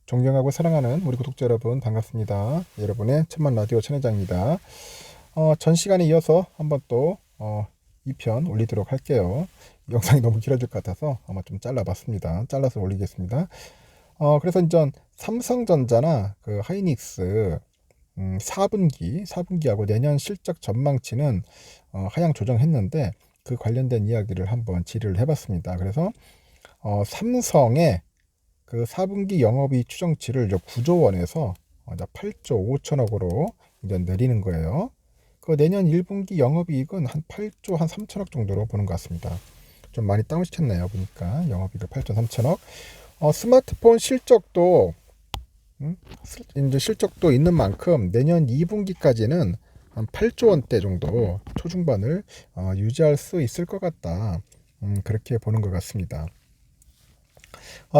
존경하고 사랑하는 우리 구독자 여러분 반갑습니다. 여러분의 천만 라디오 천회장입니다. 전 시간에 이어서 한번 또 2편 올리도록 할게요. 영상이 너무 길어질 것 같아서 아마 좀 잘라봤습니다. 잘라서 올리겠습니다. 그래서 이제 삼성전자나 그 하이닉스 4분기하고 내년 실적 전망치는 하향 조정했는데 그 관련된 이야기를 한번 질의를 해봤습니다. 그래서 삼성의 그 4분기 영업이익 추정치를 9조 원에서 8조 5천억으로 이제 내리는 거예요. 그 내년 1분기 영업이익은 한 8조 한 3천억 정도로 보는 것 같습니다. 좀 많이 다운시켰네요. 보니까 영업이익을 8조 3천억. 스마트폰 실적도 이제 실적도 있는 만큼 내년 2분기까지는 한 8조 원대 정도 초중반을 유지할 수 있을 것 같다. 그렇게 보는 것 같습니다.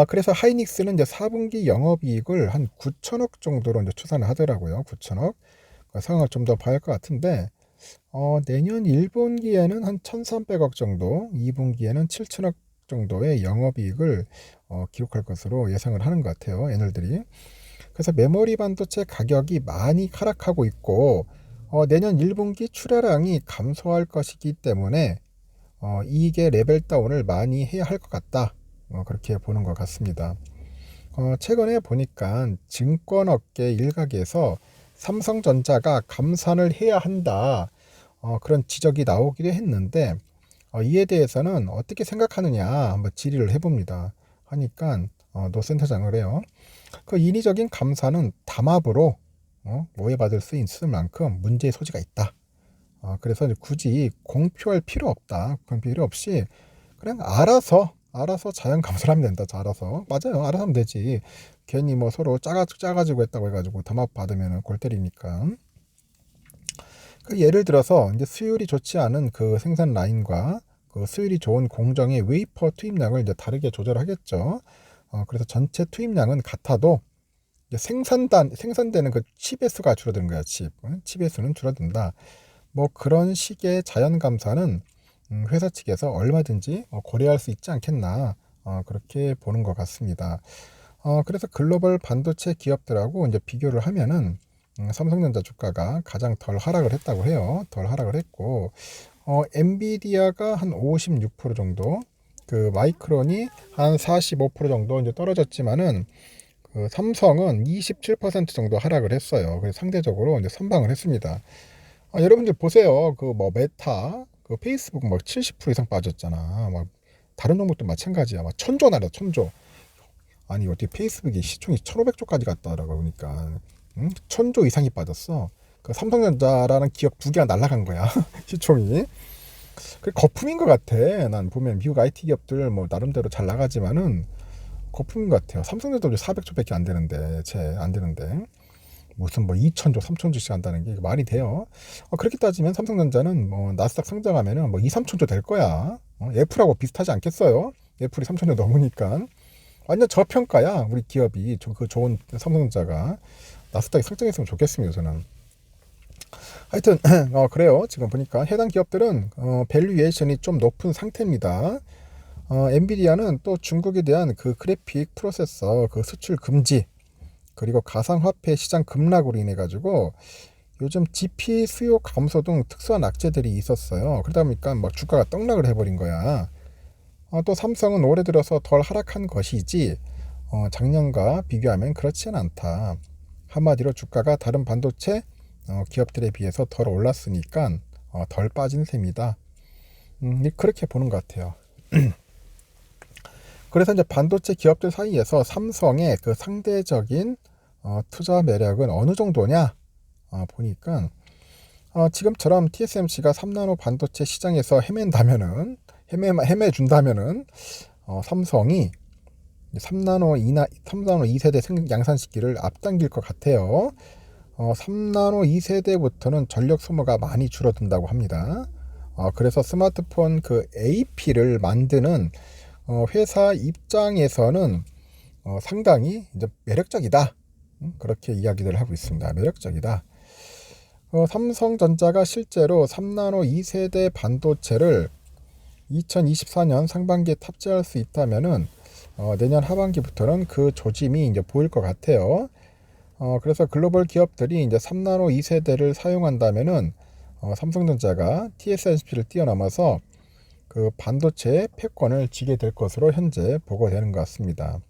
그래서 하이닉스는 이제 4분기 영업이익을 한 9천억 정도로 이제 추산을 하더라고요. 9천억. 상황을 좀 더 봐야 할 것 같은데, 내년 1분기에는 한 1,300억 정도, 2분기에는 7천억 정도의 영업이익을 기록할 것으로 예상을 하는 것 같아요. 애널들이. 그래서 메모리 반도체 가격이 많이 하락하고 있고, 내년 1분기 출하량이 감소할 것이기 때문에 이익의 레벨 다운을 많이 해야 할 것 같다. 그렇게 보는 것 같습니다. 최근에 보니까 증권업계 일각에서 삼성전자가 감산을 해야 한다. 그런 지적이 나오기도 했는데 이에 대해서는 어떻게 생각하느냐 한번 질의를 해봅니다. 하니까 노 센터장을 해요. 그 인위적인 감산은 담합으로 오해받을 수 있을 만큼 문제의 소지가 있다. 그래서 굳이 공표할 필요 없다. 그런 필요 없이 그냥 알아서 자연 감소를 하면 된다. 알아서. 맞아요. 알아서 하면 되지. 괜히 뭐 서로 짜가지고 했다고 해가지고 담합 받으면 골 때리니까. 그 예를 들어서 이제 수율이 좋지 않은 그 생산 라인과 그 수율이 좋은 공정의 웨이퍼 투입량을 이제 다르게 조절하겠죠. 그래서 전체 투입량은 같아도 이제 생산되는 그 칩의 수가 줄어드는 거야. 칩의 수는 줄어든다. 뭐 그런 식의 자연 감소는 회사 측에서 얼마든지 고려할 수 있지 않겠나 그렇게 보는 것 같습니다. 그래서 글로벌 반도체 기업들하고 이제 비교를 하면은 삼성전자 주가가 가장 덜 하락을 했다고 해요. 덜 하락을 했고 엔비디아가 한 56% 정도, 그 마이크론이 한 45% 정도 이제 떨어졌지만은 그 삼성은 27% 정도 하락을 했어요. 그래서 상대적으로 이제 선방을 했습니다. 여러분들 보세요. 그 뭐 메타, 그 페이스북 뭐 70% 이상 빠졌잖아. 막 다른 종목도 마찬가지야. 막 천조 날아 천조. 아니 어떻게 페이스북이 시총이 1,500조까지 갔다라고 보니까 1,000조 이상이 빠졌어. 그 삼성전자라는 기업 두 개가 날아간 거야. 시총이. 그 거품인 것 같아. 난 보면 미국 IT 기업들 뭐 나름대로 잘 나가지만은 거품인 것 같아요. 삼성전자도 400조밖에 안 되는데, 안 되는데. 무슨 뭐 2천조, 3천조씩 한다는 게 말이 돼요. 그렇게 따지면 삼성전자는 뭐 나스닥 상장하면은 뭐 2, 3천조 될 거야. 애플하고 비슷하지 않겠어요? 애플이 3천조 넘으니까. 완전 저평가야. 우리 기업이 그 좋은 삼성전자가 나스닥에 상장했으면 좋겠습니다. 저는. 하여튼 그래요. 지금 보니까 해당 기업들은 밸류에이션이 좀 높은 상태입니다. 엔비디아는 또 중국에 대한 그 그래픽 프로세서 그 수출 금지, 그리고 가상화폐 시장 급락으로 인해 가지고 요즘 GP 수요 감소 등 특수한 악재들이 있었어요. 그러다 보니까 막 주가가 떡락을 해버린 거야. 또 삼성은 올해 들어서 덜 하락한 것이지 작년과 비교하면 그렇지는 않다. 한마디로 주가가 다른 반도체 기업들에 비해서 덜 올랐으니까 덜 빠진 셈이다. 그렇게 보는 것 같아요. 그래서 이제 반도체 기업들 사이에서 삼성의 그 상대적인 투자 매력은 어느 정도냐 보니까 지금처럼 TSMC가 3나노 반도체 시장에서 헤매준다면은 삼성이 3나노 2세대 양산 시기를 앞당길 것 같아요. 3나노 2세대부터는 전력 소모가 많이 줄어든다고 합니다. 그래서 스마트폰 그 AP를 만드는 회사 입장에서는 상당히 이제 매력적이다. 그렇게 이야기를 하고 있습니다. 매력적이다. 삼성전자가 실제로 3나노 2세대 반도체를 2024년 상반기에 탑재할 수 있다면은 내년 하반기부터는 그 조짐이 이제 보일 것 같아요. 그래서 글로벌 기업들이 이제 3나노 2세대를 사용한다면은 삼성전자가 TSMC를 뛰어넘어서 그 반도체 패권을 쥐게 될 것으로 현재 보고되는 것 같습니다.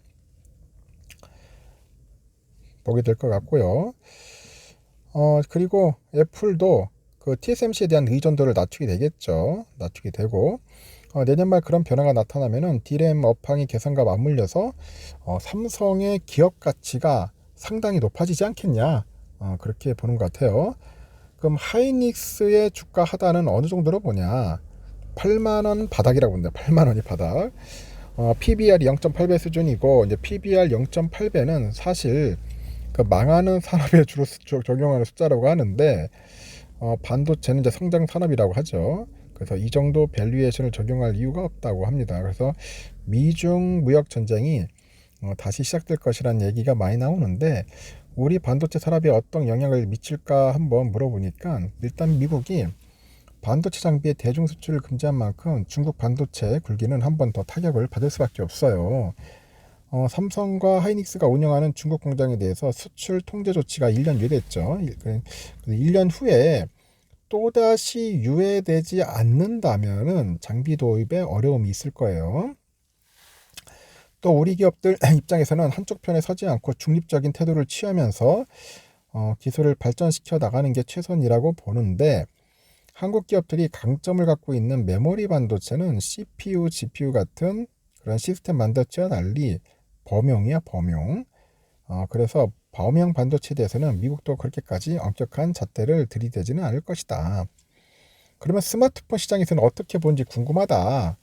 보게 될 것 같고요. 그리고 애플도 그 TSMC에 대한 의존도를 낮추게 되겠죠. 낮추게 되고 내년 말 그런 변화가 나타나면은 D램 업황이 개선과 맞물려서 삼성의 기업 가치가 상당히 높아지지 않겠냐, 그렇게 보는 것 같아요. 그럼 하이닉스의 주가 하단은 어느 정도로 보냐? 8만원 바닥이라고 본다. 8만원이 바닥. PBR이 0.8배 수준이고, 이제 PBR 0.8배는 사실 그 망하는 산업에 주로 적용하는 숫자라고 하는데, 반도체는 이제 성장 산업이라고 하죠. 그래서 이 정도 밸류에이션을 적용할 이유가 없다고 합니다. 그래서 미중 무역 전쟁이 다시 시작될 것이라는 얘기가 많이 나오는데, 우리 반도체 산업에 어떤 영향을 미칠까 한번 물어보니까, 일단 미국이 반도체 장비의 대중 수출을 금지한 만큼 중국 반도체 굴기는 한 번 더 타격을 받을 수밖에 없어요. 삼성과 하이닉스가 운영하는 중국 공장에 대해서 수출 통제 조치가 1년 유예됐죠. 1년 후에 또다시 유예되지 않는다면은 장비 도입에 어려움이 있을 거예요. 또 우리 기업들 입장에서는 한쪽 편에 서지 않고 중립적인 태도를 취하면서 기술을 발전시켜 나가는 게 최선이라고 보는데, 한국 기업들이 강점을 갖고 있는 메모리 반도체는 CPU, GPU 같은 그런 시스템 반도체와 달리 범용이야, 범용. 그래서 범용 반도체에 대해서는 미국도 그렇게까지 엄격한 잣대를 들이대지는 않을 것이다. 그러면 스마트폰 시장에서는 어떻게 보는지 궁금하다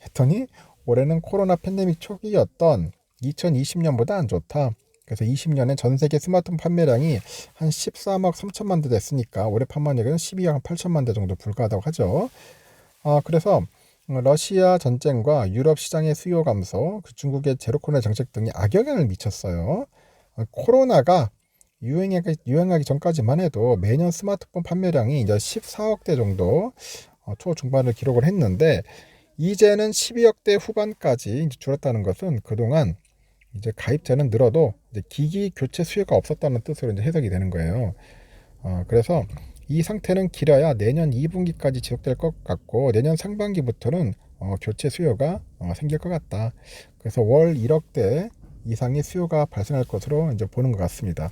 했더니, 올해는 코로나 팬데믹 초기였던 2020년보다 안 좋다. 그래서 20년에 전 세계 스마트폰 판매량이 한 13억 3천만 대 됐으니까 올해 판매량은 12억 8천만 대 정도 불과하다고 하죠. 그래서 러시아 전쟁과 유럽 시장의 수요 감소, 그 중국의 제로 코로나 정책 등이 악영향을 미쳤어요. 코로나가 유행하기 전까지만 해도 매년 스마트폰 판매량이 이제 14억 대 정도 초중반을 기록을 했는데, 이제는 12억 대 후반까지 이제 줄었다는 것은 그동안 이제 가입자는 늘어도 이제 기기 교체 수요가 없었다는 뜻으로 이제 해석이 되는 거예요. 그래서 이 상태는 길어야 내년 2분기까지 지속될 것 같고, 내년 상반기부터는 교체 수요가 생길 것 같다. 그래서 월 1억대 이상의 수요가 발생할 것으로 이제 보는 것 같습니다.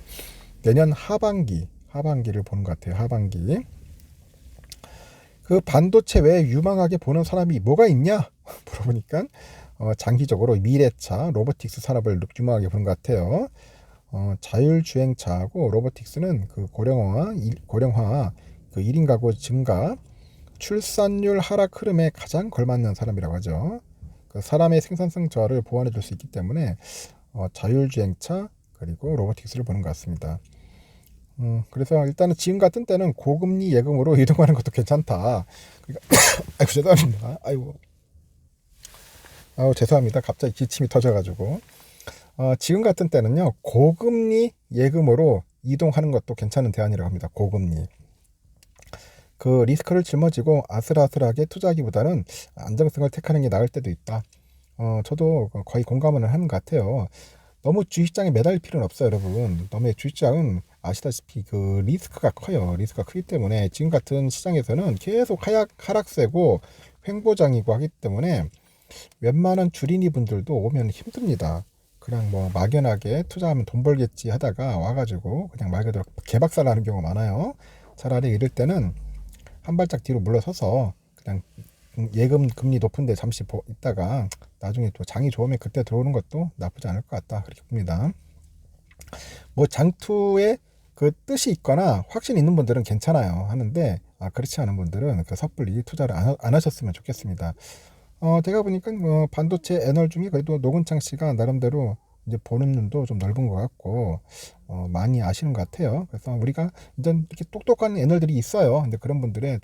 내년 하반기를 보는 것 같아요. 하반기. 그 반도체 외에 유망하게 보는 사람이 뭐가 있냐 물어보니까 장기적으로 미래차 로보틱스 산업을 유망하게 보는 것 같아요. 자율주행차하고 로보틱스는 그 고령화 그 1인 가구 증가, 출산율 하락 흐름에 가장 걸맞는 산업이라고 하죠. 그 사람의 생산성 저하를 보완해 줄 수 있기 때문에 자율주행차 그리고 로보틱스를 보는 것 같습니다. 그래서 일단은 지금 같은 때는 고금리 예금으로 이동하는 것도 괜찮다. 그러니까 아이고 죄송합니다. 아이고 죄송합니다. 갑자기 기침이 터져가지고 지금 같은 때는요 고금리 예금으로 이동하는 것도 괜찮은 대안이라고 합니다. 고금리. 그 리스크를 짊어지고 아슬아슬하게 투자하기보다는 안정성을 택하는 게 나을 때도 있다. 저도 거의 공감을 하는 것 같아요. 너무 주식장에 매달릴 필요는 없어요, 여러분. 너무 주식장은 아시다시피 그 리스크가 커요. 리스크가 크기 때문에 지금 같은 시장에서는 계속 하락세고 횡보장이고 하기 때문에 웬만한 주린이 분들도 오면 힘듭니다. 그냥 뭐 막연하게 투자하면 돈 벌겠지 하다가 와가지고 그냥 말 그대로 개박살 나는 경우가 많아요. 차라리 이럴 때는 한 발짝 뒤로 물러서서 그냥 예금 금리 높은데 잠시 있다가 나중에 또 장이 좋으면 그때 들어오는 것도 나쁘지 않을 것 같다, 그렇게 봅니다. 뭐 장투에 그 뜻이 있거나 확신 있는 분들은 괜찮아요 하는데, 그렇지 않은 분들은 그 섣불리 투자를 안 하셨으면 좋겠습니다. 제가 보니까 반도체 애널 중에 그래도 노근창 씨가 나름대로 이제 보는 눈도 좀 넓은 것 같고 많이 아시는 것 같아요. 그래서 우리가 이제 이렇게 똑똑한 애널들이 있어요. 근데 그런 분들의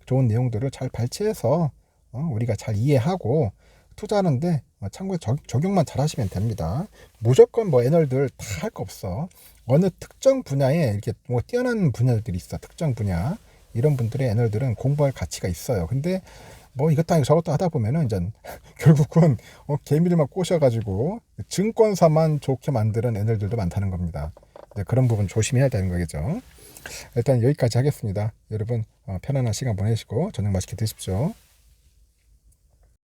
좋은 내용들을 잘 발췌해서 우리가 잘 이해하고 투자하는데 참고로 적용만 잘 하시면 됩니다. 무조건 뭐 애널들 다 할 거 없어. 어느 특정 분야에 이렇게 뭐 뛰어난 분야들이 있어. 특정 분야. 이런 분들의 애널들은 공부할 가치가 있어요. 근데 뭐 이것도 아니고 저것도 하다 보면은 이제 결국은 개미들만 꼬셔가지고 증권사만 좋게 만드는 애들도 많다는 겁니다. 그런 부분 조심해야 되는 거겠죠. 일단 여기까지 하겠습니다. 여러분 편안한 시간 보내시고 저녁 맛있게 드십시오.